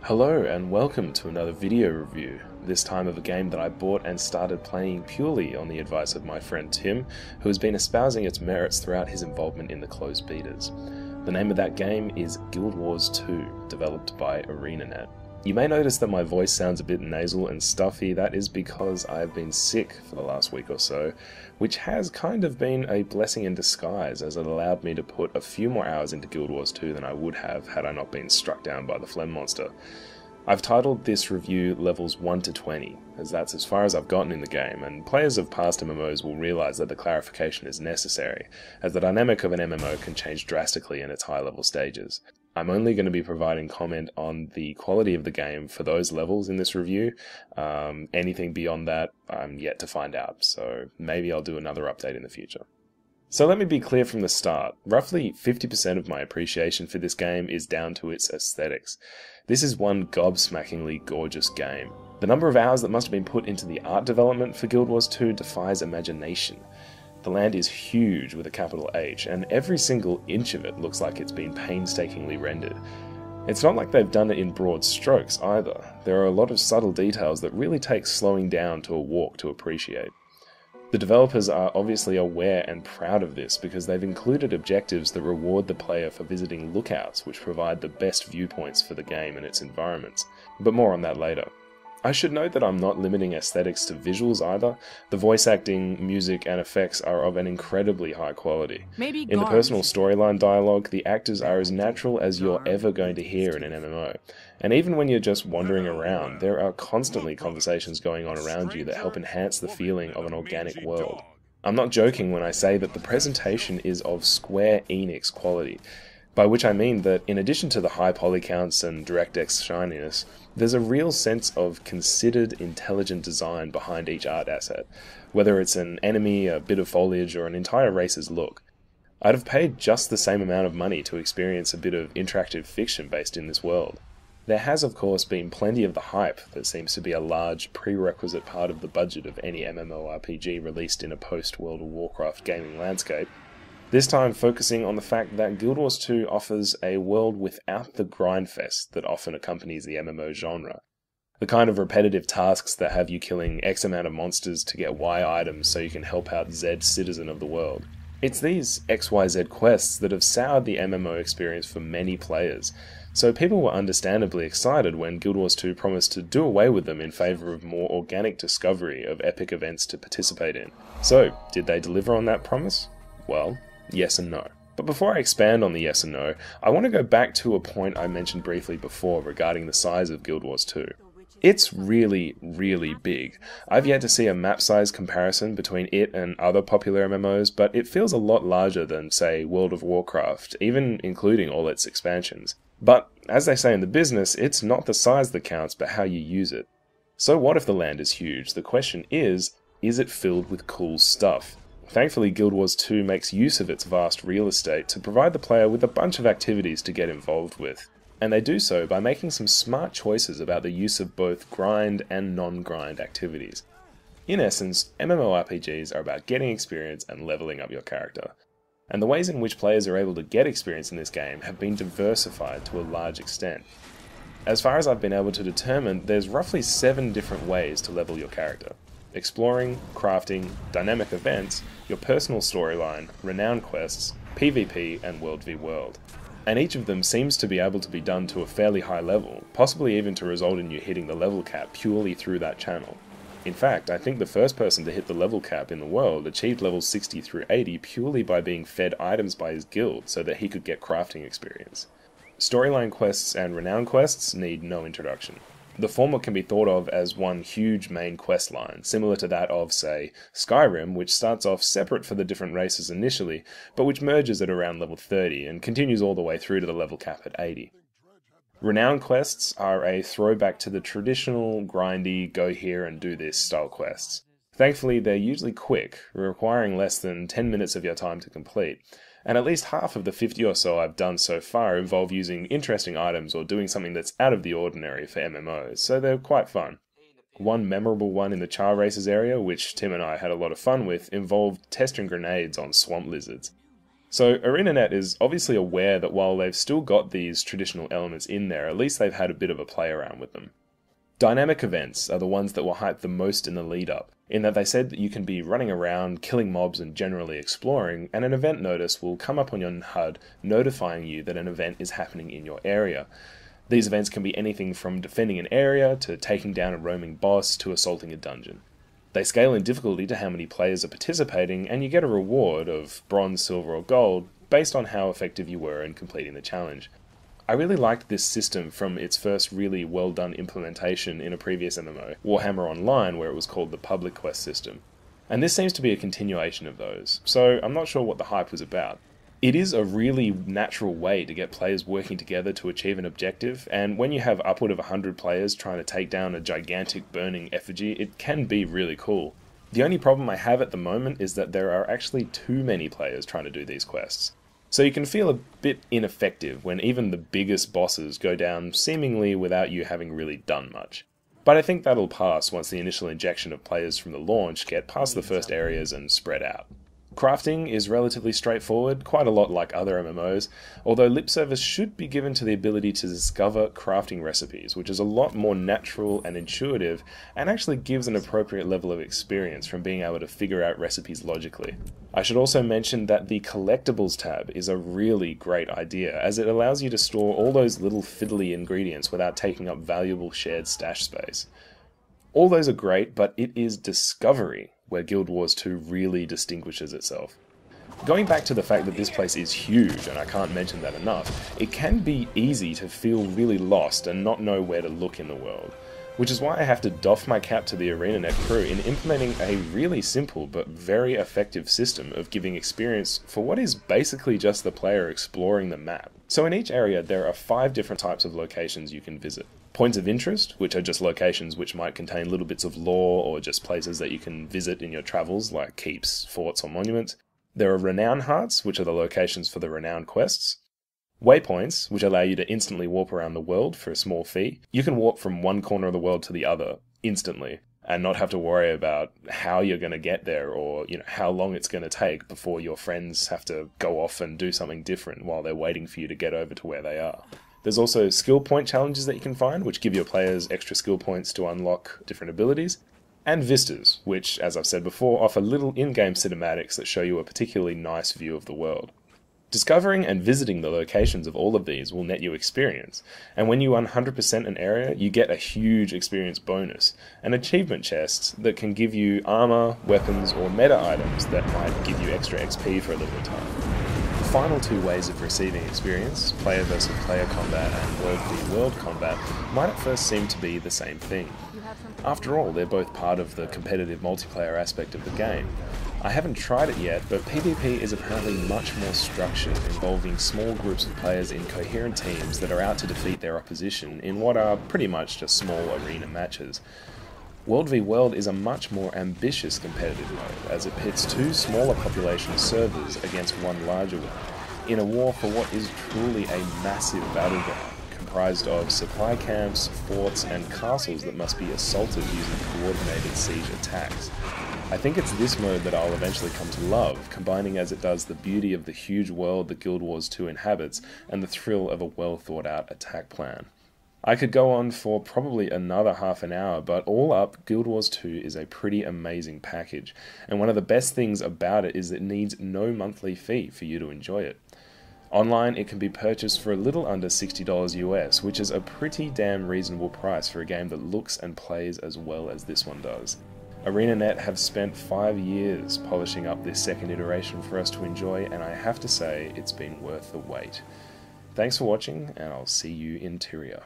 Hello and welcome to another video review, this time of a game that I bought and started playing purely on the advice of my friend Tim, who has been espousing its merits throughout his involvement in the closed betas. The name of that game is Guild Wars 2, developed by ArenaNet. You may notice that my voice sounds a bit nasal and stuffy. That is because I've been sick for the last week or so, which has kind of been a blessing in disguise as it allowed me to put a few more hours into Guild Wars 2 than I would have had I not been struck down by the phlegm monster. I've titled this review Levels 1 to 20, as that's as far as I've gotten in the game, and players of past MMOs will realise that the clarification is necessary, as the dynamic of an MMO can change drastically in its high level stages. I'm only going to be providing comment on the quality of the game for those levels in this review. Anything beyond that, I'm yet to find out, so maybe I'll do another update in the future. So let me be clear from the start, roughly 50% of my appreciation for this game is down to its aesthetics. This is one gobsmackingly gorgeous game. The number of hours that must have been put into the art development for Guild Wars 2 defies imagination. The land is huge with a capital H, and every single inch of it looks like it's been painstakingly rendered. It's not like they've done it in broad strokes either. There are a lot of subtle details that really take slowing down to a walk to appreciate. The developers are obviously aware and proud of this because they've included objectives that reward the player for visiting lookouts which provide the best viewpoints for the game and its environments, but more on that later. I should note that I'm not limiting aesthetics to visuals either. The voice acting, music, and effects are of an incredibly high quality. In the personal storyline dialogue, the actors are as natural as you're ever going to hear in an MMO. And even when you're just wandering around, there are constantly conversations going on around you that help enhance the feeling of an organic world. I'm not joking when I say that the presentation is of Square Enix quality, by which I mean that in addition to the high poly counts and DirectX shininess, there's a real sense of considered, intelligent design behind each art asset, whether it's an enemy, a bit of foliage, or an entire race's look. I'd have paid just the same amount of money to experience a bit of interactive fiction based in this world. There has of course been plenty of the hype that seems to be a large prerequisite part of the budget of any MMORPG released in a post-World of Warcraft gaming landscape, this time focusing on the fact that Guild Wars 2 offers a world without the grindfest that often accompanies the MMO genre. The kind of repetitive tasks that have you killing X amount of monsters to get Y items so you can help out Z citizen of the world. It's these XYZ quests that have soured the MMO experience for many players, so people were understandably excited when Guild Wars 2 promised to do away with them in favour of more organic discovery of epic events to participate in. So, did they deliver on that promise? Well, yes and no. But before I expand on the yes and no, I want to go back to a point I mentioned briefly before regarding the size of Guild Wars 2. It's really, really big. I've yet to see a map size comparison between it and other popular MMOs, but it feels a lot larger than, say, World of Warcraft, even including all its expansions. But, as they say in the business, it's not the size that counts, but how you use it. So what if the land is huge? The question is it filled with cool stuff? Thankfully, Guild Wars 2 makes use of its vast real estate to provide the player with a bunch of activities to get involved with. And they do so by making some smart choices about the use of both grind and non-grind activities. In essence, MMORPGs are about getting experience and leveling up your character. And the ways in which players are able to get experience in this game have been diversified to a large extent. As far as I've been able to determine, there's roughly 7 different ways to level your character. Exploring, crafting, dynamic events, your personal storyline, renown quests, PvP, and World v World. And each of them seems to be able to be done to a fairly high level, possibly even to result in you hitting the level cap purely through that channel. In fact, I think the first person to hit the level cap in the world achieved levels 60 through 80 purely by being fed items by his guild so that he could get crafting experience. Storyline quests and renown quests need no introduction. The former can be thought of as one huge main quest line, similar to that of, say, Skyrim, which starts off separate for the different races initially, but which merges at around level 30 and continues all the way through to the level cap at 80. Renown quests are a throwback to the traditional, grindy, go here and do this style quests. Thankfully, they're usually quick, requiring less than 10 minutes of your time to complete, and at least half of the 50 or so I've done so far involve using interesting items or doing something that's out of the ordinary for MMOs, so they're quite fun. One memorable one in the Char Races area, which Tim and I had a lot of fun with, involved testing grenades on swamp lizards. So ArenaNet is obviously aware that while they've still got these traditional elements in there, at least they've had a bit of a play around with them. Dynamic events are the ones that were hyped the most in the lead up, in that they said that you can be running around, killing mobs and generally exploring, and an event notice will come up on your HUD notifying you that an event is happening in your area. These events can be anything from defending an area, to taking down a roaming boss, to assaulting a dungeon. They scale in difficulty to how many players are participating, and you get a reward of bronze, silver or gold based on how effective you were in completing the challenge. I really liked this system from its first really well done implementation in a previous MMO, Warhammer Online, where it was called the public quest system. And this seems to be a continuation of those, so I'm not sure what the hype was about. It is a really natural way to get players working together to achieve an objective, and when you have upward of 100 players trying to take down a gigantic burning effigy, it can be really cool. The only problem I have at the moment is that there are actually too many players trying to do these quests. So you can feel a bit ineffective when even the biggest bosses go down seemingly without you having really done much. But I think that'll pass once the initial injection of players from the launch get past the first areas and spread out. Crafting is relatively straightforward, quite a lot like other MMOs, although lip service should be given to the ability to discover crafting recipes, which is a lot more natural and intuitive, and actually gives an appropriate level of experience from being able to figure out recipes logically. I should also mention that the collectibles tab is a really great idea, as it allows you to store all those little fiddly ingredients without taking up valuable shared stash space. All those are great, but it is discovery where Guild Wars 2 really distinguishes itself. Going back to the fact that this place is huge, and I can't mention that enough, it can be easy to feel really lost and not know where to look in the world. Which is why I have to doff my cap to the ArenaNet crew in implementing a really simple but very effective system of giving experience for what is basically just the player exploring the map. So in each area there are 5 different types of locations you can visit. Points of interest, which are just locations which might contain little bits of lore or just places that you can visit in your travels, like keeps, forts or monuments. There are renown hearts, which are the locations for the renown quests. Waypoints, which allow you to instantly warp around the world for a small fee. You can warp from one corner of the world to the other instantly and not have to worry about how you're going to get there or how long it's going to take before your friends have to go off and do something different while they're waiting for you to get over to where they are. There's also skill point challenges that you can find, which give your players extra skill points to unlock different abilities. And vistas, which, as I've said before, offer little in-game cinematics that show you a particularly nice view of the world. Discovering and visiting the locations of all of these will net you experience, and when you 100% an area, you get a huge experience bonus, and achievement chests that can give you armor, weapons, or meta items that might give you extra XP for a little time. The final 2 ways of receiving experience, player versus player combat and world v world combat, might at first seem to be the same thing. After all, they're both part of the competitive multiplayer aspect of the game. I haven't tried it yet, but PvP is apparently much more structured, involving small groups of players in coherent teams that are out to defeat their opposition in what are pretty much just small arena matches. World v World is a much more ambitious competitive mode, as it pits 2 smaller population servers against one larger one, in a war for what is truly a massive battleground, comprised of supply camps, forts, and castles that must be assaulted using coordinated siege attacks. I think it's this mode that I'll eventually come to love, combining as it does the beauty of the huge world that Guild Wars 2 inhabits, and the thrill of a well thought out attack plan. I could go on for probably another half an hour, but all up, Guild Wars 2 is a pretty amazing package, and one of the best things about it is it needs no monthly fee for you to enjoy it. Online, it can be purchased for a little under $60 US, which is a pretty damn reasonable price for a game that looks and plays as well as this one does. ArenaNet have spent 5 years polishing up this second iteration for us to enjoy, and I have to say it's been worth the wait. Thanks for watching, and I'll see you in Tyria.